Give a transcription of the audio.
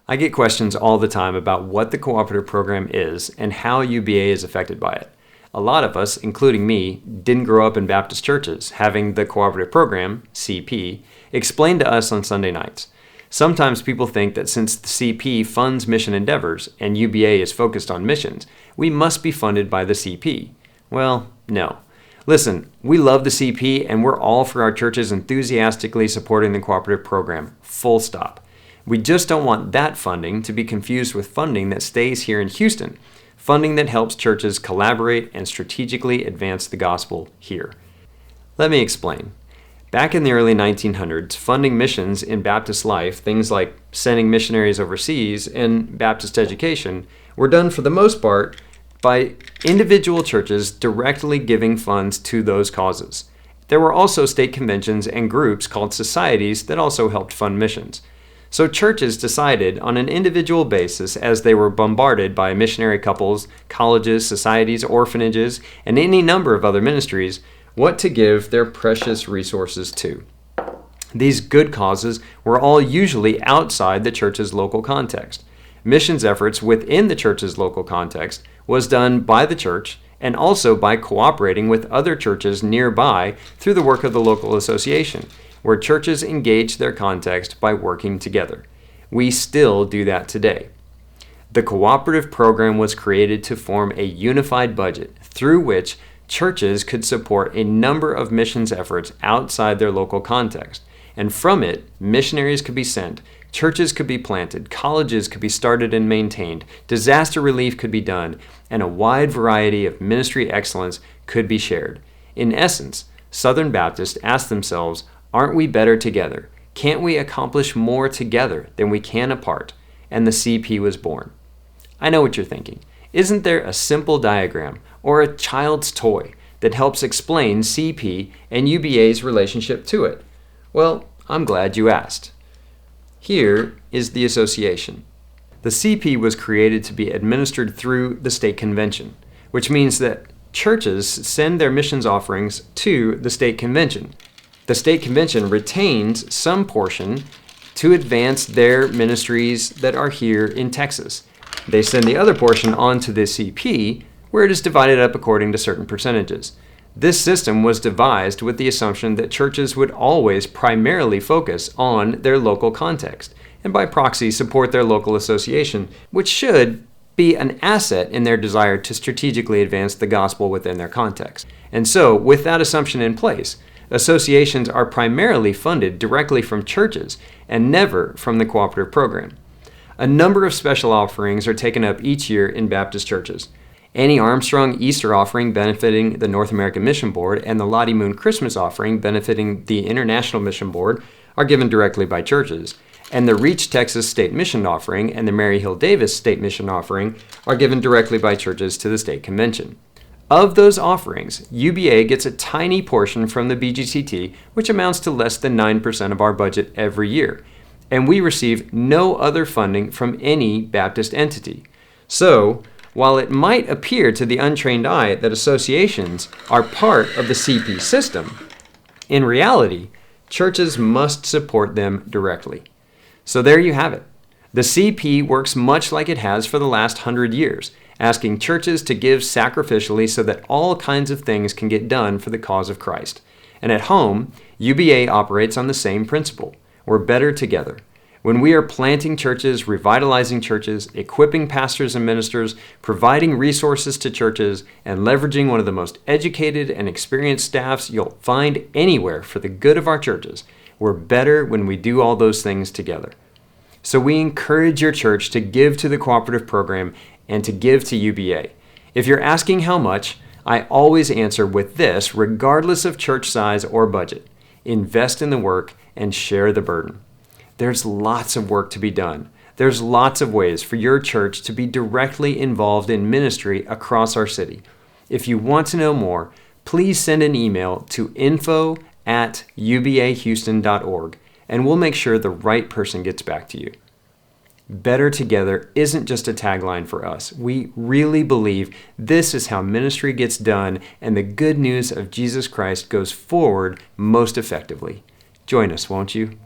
I get questions all the time about what the cooperative program is and how UBA is affected by it. A lot of us, including me, didn't grow up in Baptist churches, having the cooperative program, CP, explained to us on Sunday nights. Sometimes people think that since the CP funds mission endeavors and UBA is focused on missions, we must be funded by the CP. Well, no. Listen, we love the CP and we're all for our churches enthusiastically supporting the cooperative program, full stop. We just don't want that funding to be confused with funding that stays here in Houston, funding that helps churches collaborate and strategically advance the gospel here. Let me explain. Back in the early 1900s, funding missions in Baptist life, things like sending missionaries overseas and Baptist education, were done for the most part by individual churches directly giving funds to those causes. There were also state conventions and groups called societies that also helped fund missions. So churches decided on an individual basis as they were bombarded by missionary couples, colleges, societies, orphanages, and any number of other ministries, what to give their precious resources to. These good causes were all usually outside the church's local context. Missions efforts within the church's local context was done by the church and also by cooperating with other churches nearby through the work of the local association, where churches engage their context by working together. We still do that today. The cooperative program was created to form a unified budget through which churches could support a number of missions efforts outside their local context. And from it, missionaries could be sent, churches could be planted, colleges could be started and maintained, disaster relief could be done, and a wide variety of ministry excellence could be shared. In essence, Southern Baptists asked themselves, aren't we better together? Can't we accomplish more together than we can apart? And the CP was born. I know what you're thinking. Isn't there a simple diagram or a child's toy that helps explain CP and UBA's relationship to it? Well, I'm glad you asked. Here is the association. The CP was created to be administered through the state convention, which means that churches send their missions offerings to the state convention. The state convention retains some portion to advance their ministries that are here in Texas. They send the other portion on to the CP, where it is divided up according to certain percentages. This system was devised with the assumption that churches would always primarily focus on their local context, and by proxy support their local association, which should be an asset in their desire to strategically advance the gospel within their context. And so, with that assumption in place, associations are primarily funded directly from churches and never from the cooperative program. A number of special offerings are taken up each year in Baptist churches. Annie Armstrong Easter offering benefiting the North American Mission Board and the Lottie Moon Christmas offering benefiting the International Mission Board are given directly by churches, and the Reach Texas State Mission offering and the Mary Hill Davis State Mission offering are given directly by churches to the state convention. Of those offerings, UBA gets a tiny portion from the BGCT, which amounts to less than 9% of our budget every year, and we receive no other funding from any Baptist entity. So, while it might appear to the untrained eye that associations are part of the CP system, in reality, churches must support them directly. So there you have it. The CP works much like it has for the last 100 years, asking churches to give sacrificially so that all kinds of things can get done for the cause of Christ. And at home, UBA operates on the same principle. We're better together. When we are planting churches, revitalizing churches, equipping pastors and ministers, providing resources to churches, and leveraging one of the most educated and experienced staffs you'll find anywhere for the good of our churches, we're better when we do all those things together. So we encourage your church to give to the cooperative program and to give to UBA. If you're asking how much, I always answer with this, regardless of church size or budget. Invest in the work and share the burden. There's lots of work to be done. There's lots of ways for your church to be directly involved in ministry across our city. If you want to know more, please send an email to info@ubahouston.org and we'll make sure the right person gets back to you. Better together isn't just a tagline for us. We really believe this is how ministry gets done and the good news of Jesus Christ goes forward most effectively. Join us, won't you?